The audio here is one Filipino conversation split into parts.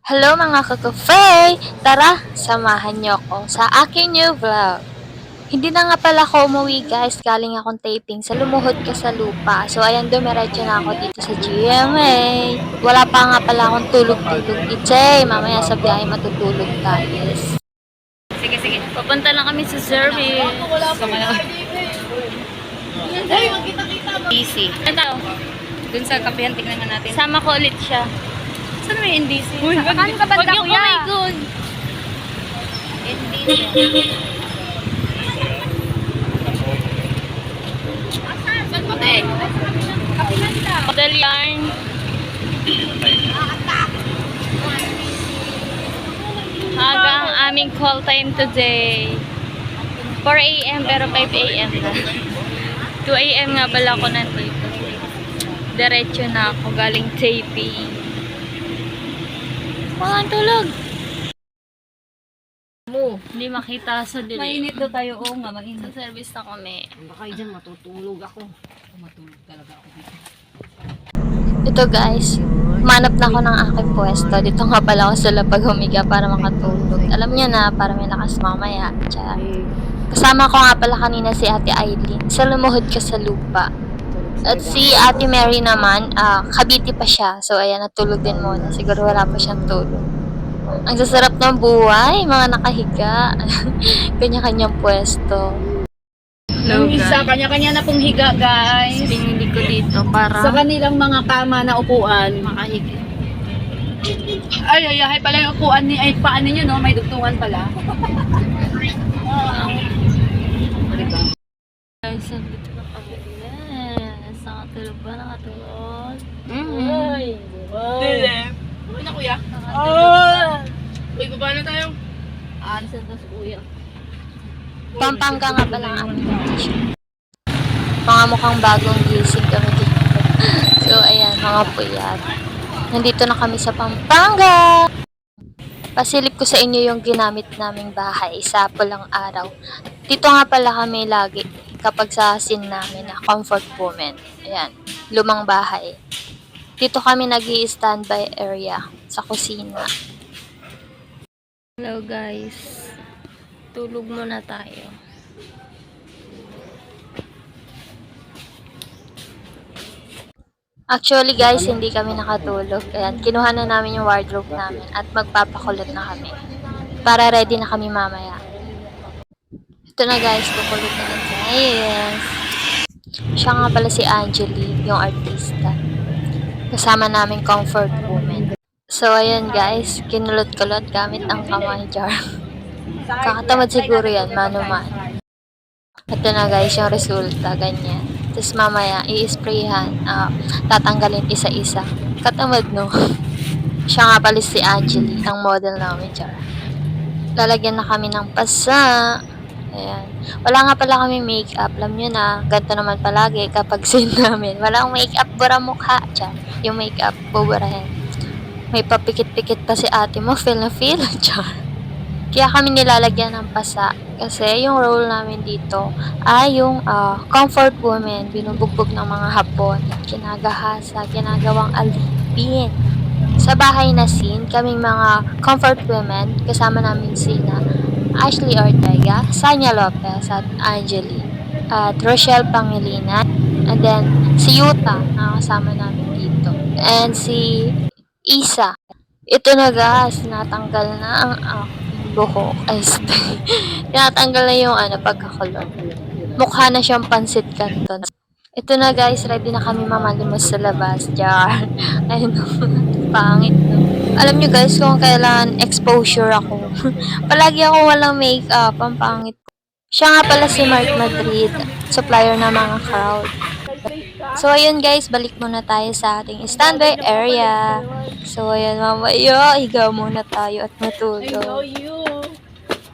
Hello mga kakufay! Tara, samahan niyo ako sa aking new vlog. Hindi na nga pala ako umuwi guys, galing akong taping sa Lumuhod Ka sa Lupa. So ayan, dumiretso na ako dito sa GMA. Wala pa nga pala akong tulog-tulog. Itchay, mamaya sa biyahe matutulog guys. Sige, sige. Papunta lang kami sa service. Sama na. Easy. Ano? Dun sa kapihan, tingnan nga natin. Sama ko ulit siya. Saan may NDC? Uy, Saan ka banda, kuya? Oh my God. NDC. Saan mo, te? Kapihan ka. Model yarn. Aga ang aming call time today. 4 a.m. pero 5 a.m. na. 2 a.m. nga pala ako nandito. Diretso na ako galing taping. Mga tulog. Mo. Hindi makita sa dilim. Mainit daw tayo. Oo nga, mainit. Sa service na kami. Baka dyan matutulog ako. Matulog talaga ako dito. Ito guys, manap na ako ng aking pwesto. Dito nga pala ako sa lapag humiga para makatulog. Alam niyo na, para may lakas mamaya. Tiyar. Kasama ko nga pala kanina si Ate Eileen. Sa Lumuhod Ka sa Lupa. At si Ate Mary naman, Cavite pa siya. So ayan, natulog din muna. Siguro wala pa siyang tulog. Ang sasarap ng buhay, mga nakahiga. Kanya-kanyang pwesto. Yung isa, kanya-kanya na pong higa, guys. Pinili ko dito para Sa kanilang mga kama na upuan. makahiga. Ay, pala yung upuan ni, ay, paan ninyo, no? May dugtungan pala. Diba? Guys, dito na kami. Yes, nakatulog ba? Nakatulog? Ay, dilim. Uy na, kuya. Uy, baba na tayo. Saan na si kuya? Pampanga nga pala ang aming location. Mga mukhang bagong gising kami dito. So, ayan, mga puyat. Nandito na kami sa Pampanga. Pasilip ko sa inyo yung ginamit naming bahay sa pulang araw. Dito nga pala kami lagi kapag sa scene namin na comfort woman. Ayan, lumang bahay. Dito kami nag-i-standby area sa kusina. Hello guys. Tulog muna tayo. Actually guys, hindi kami nakatulog. Ayan, kinuha na namin yung wardrobe namin at magpapakulot na kami. Para ready na kami mamaya. Ito na guys, kukulot na lang siya. Yes. Siya nga pala si Angeli, yung artista. Kasama namin comfort woman. So ayan guys, kinulot-kulot gamit ang kamay jar. Kakatamad siguro yan, mano-man. Ito na guys, yung resulta, ganyan. Tapos mamaya, i-sprayhan, tatanggalin isa-isa. Katamad no? Siya nga pala si Angeli, ang model namin, char. Lalagyan na kami ng pasa. Ayan. Wala nga pala kami make-up. Alam nyo na, ganito naman palagi kapag scene namin. Walang make-up, bura mukha, char. Yung make-up, buburahin. May papikit-pikit pa si ate mo, feel na feel, char. Kaya kami nilalagyan ng pasa kasi yung role namin dito ay yung comfort woman, binubugbog ng mga hapon, kinagahasa, ginagawang alipin. Sa bahay na scene, kaming mga comfort women, kasama namin sina Ashley Ortega, Sanya Lopez at Angeli, at Rochelle Pangilinan, and then si Yuta, nakasama namin dito, and si Isa. Ito na guys, natanggal na ang buhok. Ay, tinatanggal na yung pagkakulot. Mukha na siyang pansit canton. Ito na guys, ready na kami mamalimos sa labas. Jar. Ayun, pangit no. Alam nyo guys, kung kailangan exposure ako. Palagi ako walang makeup, ang pangit. Siya nga pala si Mark Madrid, supplier ng mga crowd. So, ayun guys, balik muna tayo sa ating standby area. So, ayun, mamaya, higa muna tayo at matulog.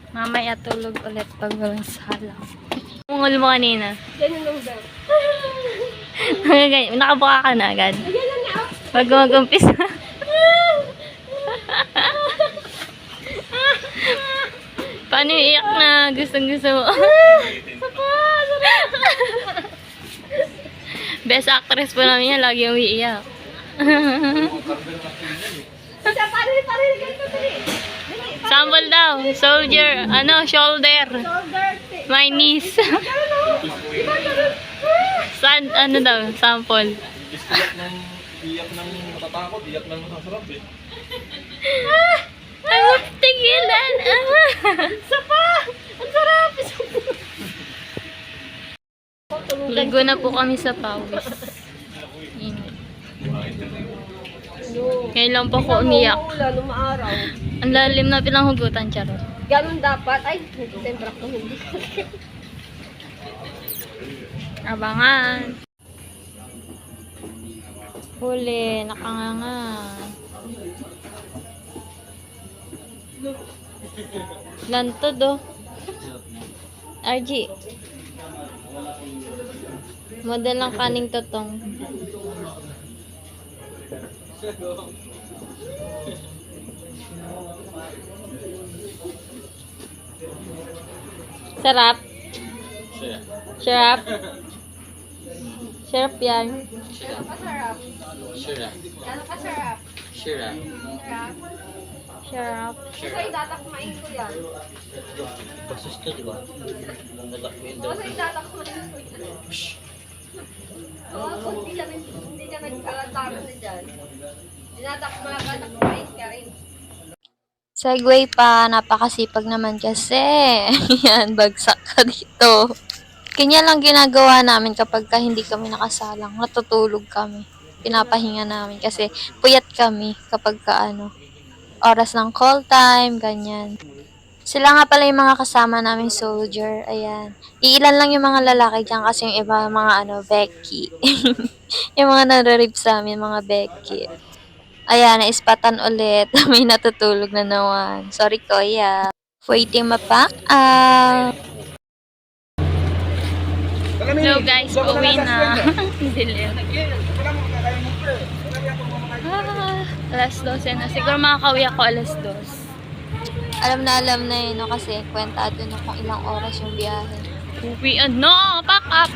Mamaya tulog ulit pag walang salang. Mungol mo kanina. Ganun lang daw. Nakabuka ka na agad. Wag mag-umpis. Paano yung iyak na gustong-gusto mo? Best actress po namin yan, lagi umiiyak. Sa paano Sample daw. Soldier. Shoulder. My knees. Saan, daw? Sample. Iyak ng matatakot, iyak ng masasarap eh. Ay, huwag tigilan. Isa pa! Ang sarap! Ligo na po kami sa pawis. Init. Ngayon lang po ako umiyak. Ulan, umaaraw. Ang lalim na pinanghugutan, charot. Ganun dapat. Ay, siyempre ako hindi. Abangan. Huli, nakanganga. Lantod oh. RG. Model ng kaning totong. Sarap. Sarap. Sarap yan. Masarap. Ano ka sarap? Sarap. Sarap. Kasi itatakmain ko yan. Basis to, di ba? Kasi itatakmain ko yan. Kung hindi ka nagkalataro na dyan, tinatakma ka, takmain ka rin. Segway pa, napakasipag naman kasi. Yan, bagsak ka dito. Kanya lang ginagawa namin kapag hindi kami nakasalang. Natutulog kami. Pinapahinga namin kasi puyat kami kapag oras ng call time, ganyan. Sila nga pala yung mga kasama naming soldier. Ayan. Iilan lang yung mga lalaki dyan kasi yung iba mga Becky. Yung mga nare-rip sa amin, mga Becky. Ayan, naispatan ulit. May natutulog na naman. Sorry, Kuya. Waiting mapack up. Hello guys, uwi na. Dilim. Alas 12 na. Siguro makakauwi ako alas 2. Alam na yun, no? Kasi kwentado na kung ilang oras yung biyahe. Uwi, pack up!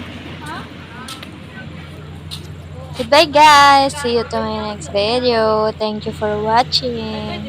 Goodbye guys! See you to my next video. Thank you for watching.